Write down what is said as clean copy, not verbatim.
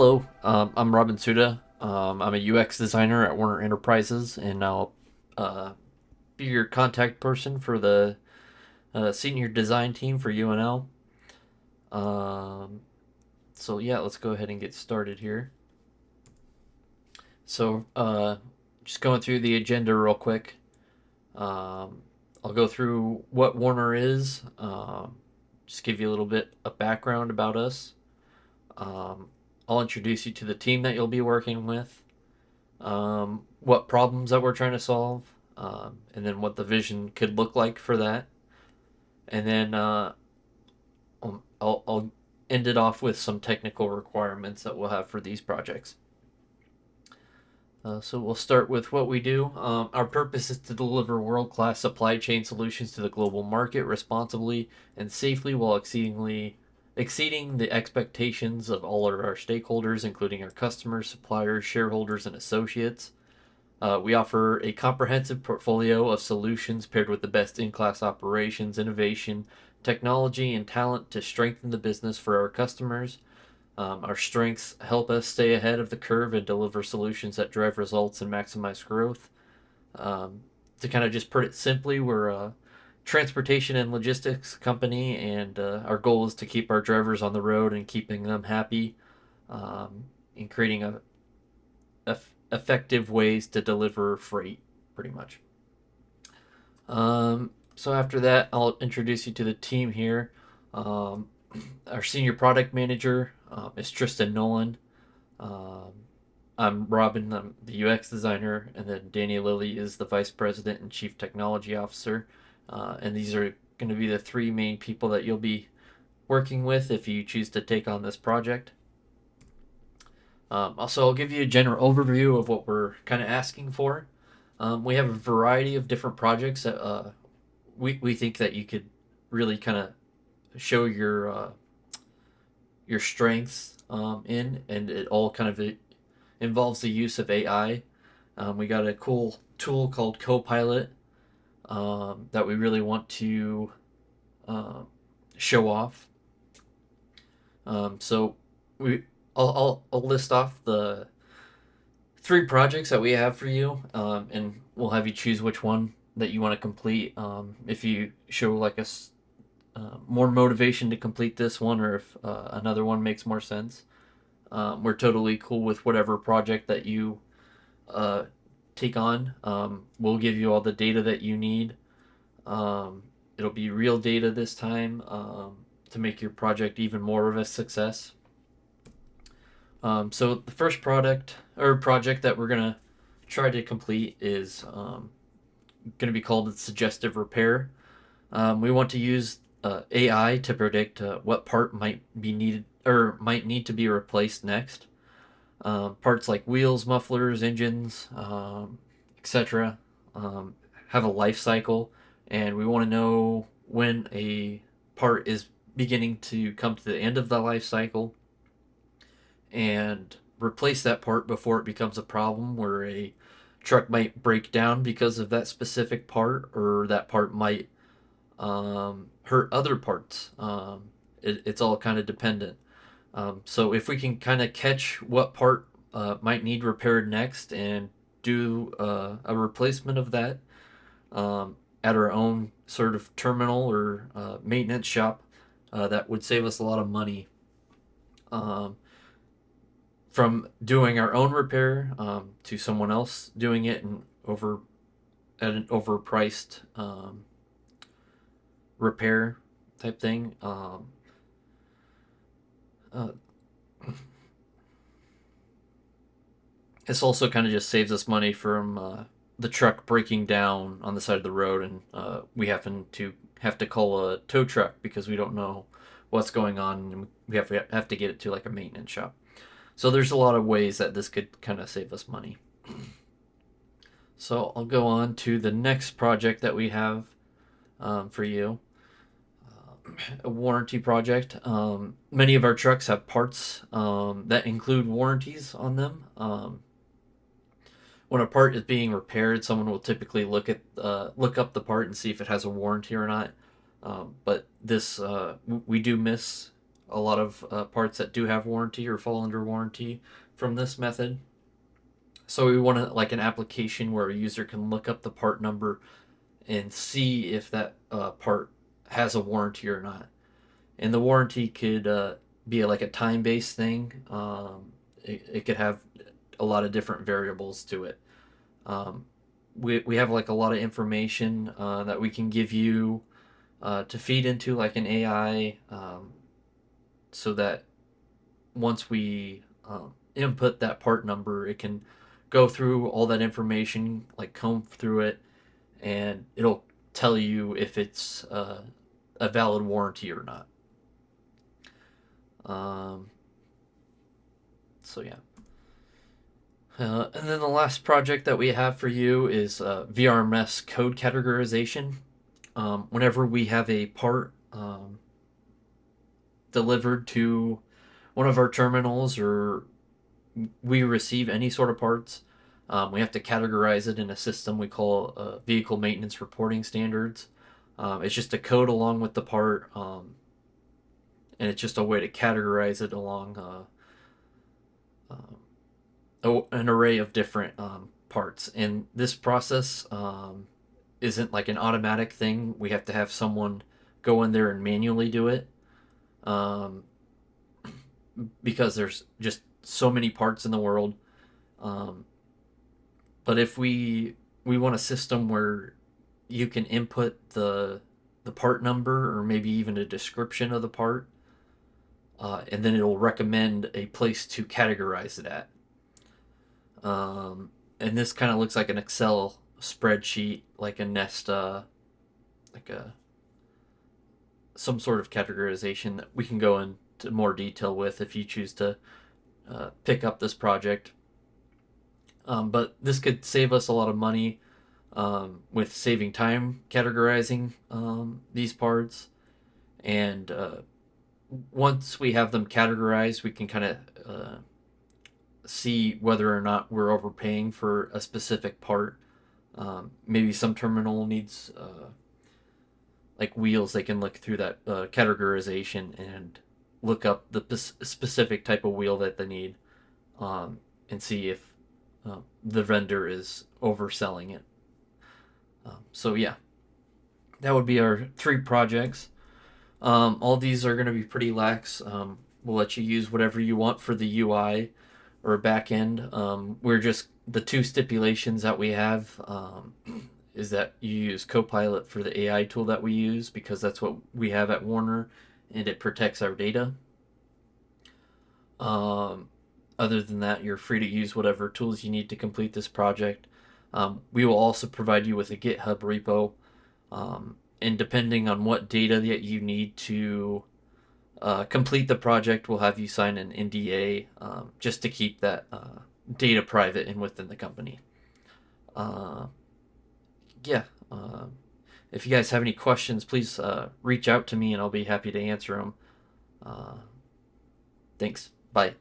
Hello, I'm Robin Suda. I'm a UX designer at Werner Enterprises, and I'll uh, be your contact person for the senior design team for UNL. Um, so yeah, let's go ahead and get started here. So just going through the agenda real quick. Um, I'll go through what Warner is. Just give you a little bit of background about us. Um, I'll introduce you to the team that you'll be working with. What problems that we're trying to solve, and then what the vision could look like for that. And then I'll end it off with some technical requirements that we'll have for these projects. So we'll start with what we do. Our purpose is to deliver world-class supply chain solutions to the global market responsibly and safely while exceeding the expectations of all of our stakeholders, including our customers, suppliers, shareholders, and associates. We offer a comprehensive portfolio of solutions paired with the best in class operations, innovation, technology, and talent to strengthen the business for our customers. Our strengths help us stay ahead of the curve and deliver solutions that drive results and maximize growth. Um, to kind of just put it simply, we're a transportation and logistics company, and our goal is to keep our drivers on the road and keeping them happy, and creating effective ways to deliver freight, pretty much. So after that, I'll introduce you to the team here. Um, our senior product manager is Tristan Nolan. Um, I'm Robin. I'm the UX designer, and then Danny Lilly is the vice president and chief technology officer. And these are going to be the three main people that you'll be working with if you choose to take on this project. Also, I'll give you a general overview of what we're kind of asking for. We have a variety of different projects that we think that you could really kind of show your strengths in, and it all kind of involves the use of AI. We got a cool tool called Copilot that we really want to uh, show off. So we I'll list off the three projects that we have for you, and we'll have you choose which one that you want to complete. If you show like more motivation to complete this one, or if another one makes more sense, we're totally cool with whatever project that you uh, take on. We'll give you all the data that you need. It'll be real data this time to make your project even more of a success. So the first product or project that we're gonna try to complete is gonna be called suggestive repair. We want to use AI to predict what part might be needed or might need to be replaced next. Parts like wheels, mufflers, engines, etc., um, have a life cycle, and we want to know when a part is beginning to come to the end of the life cycle and replace that part before it becomes a problem where a truck might break down because of that specific part, or that part might hurt other parts. It's all kind of dependent. So if we can kind of catch what part might need repaired next and do a replacement of that at our own sort of terminal or maintenance shop, that would save us a lot of money. Um, from doing our own repair to someone else doing it and over at an overpriced repair type thing. Uh, this also kind of just saves us money from the truck breaking down on the side of the road, and we have to call a tow truck because we don't know what's going on, and we have to get it to like a maintenance shop. So there's a lot of ways that this could kind of save us money. So I'll go on to the next project that we have for you. A warranty project. Many of our trucks have parts that include warranties on them. When a part is being repaired, someone will typically look up the part and see if it has a warranty or not. But this we do miss a lot of parts that do have warranty or fall under warranty from this method. So we want like an application where a user can look up the part number and see if that part has a warranty or not. And the warranty could be like a time-based thing. It could have a lot of different variables to it. Um, we have like a lot of information that we can give you to feed into like an AI, so that once we input that part number, it can go through all that information, like comb through it, and it'll tell you if it's a valid warranty or not. Um, so yeah. And then the last project that we have for you is VRMS code categorization. Whenever we have a part delivered to one of our terminals, or we receive any sort of parts, we have to categorize it in a system we call vehicle maintenance reporting standards. It's just a code along with the part, and it's just a way to categorize it along an array of different parts. And this process isn't like an automatic thing. We have to have someone go in there and manually do it, um, because there's just so many parts in the world. Um, but if we want a system where you can input the part number or maybe even a description of the part, and then it'll recommend a place to categorize it at. And this kind of looks like an Excel spreadsheet, like a nest, like a some sort of categorization that we can go into more detail with if you choose to pick up this project. But this could save us a lot of money with saving time categorizing these parts. And once we have them categorized, we can kind of see whether or not we're overpaying for a specific part. Maybe some terminal needs like wheels. They can look through that categorization and look up the specific type of wheel that they need, and see if the vendor is overselling it. So yeah, that would be our 3 projects. All these are going to be pretty lax. We'll let you use whatever you want for the UI or back end. We're just the 2 stipulations that we have, is that you use Copilot for the AI tool that we use, because that's what we have at Werner, and it protects our data. Other than that, you're free to use whatever tools you need to complete this project. We will also provide you with a GitHub repo, and depending on what data that you need to complete the project, we'll have you sign an NDA, just to keep that data private and within the company. Yeah. If you guys have any questions, please reach out to me and I'll be happy to answer them. Thanks. Bye.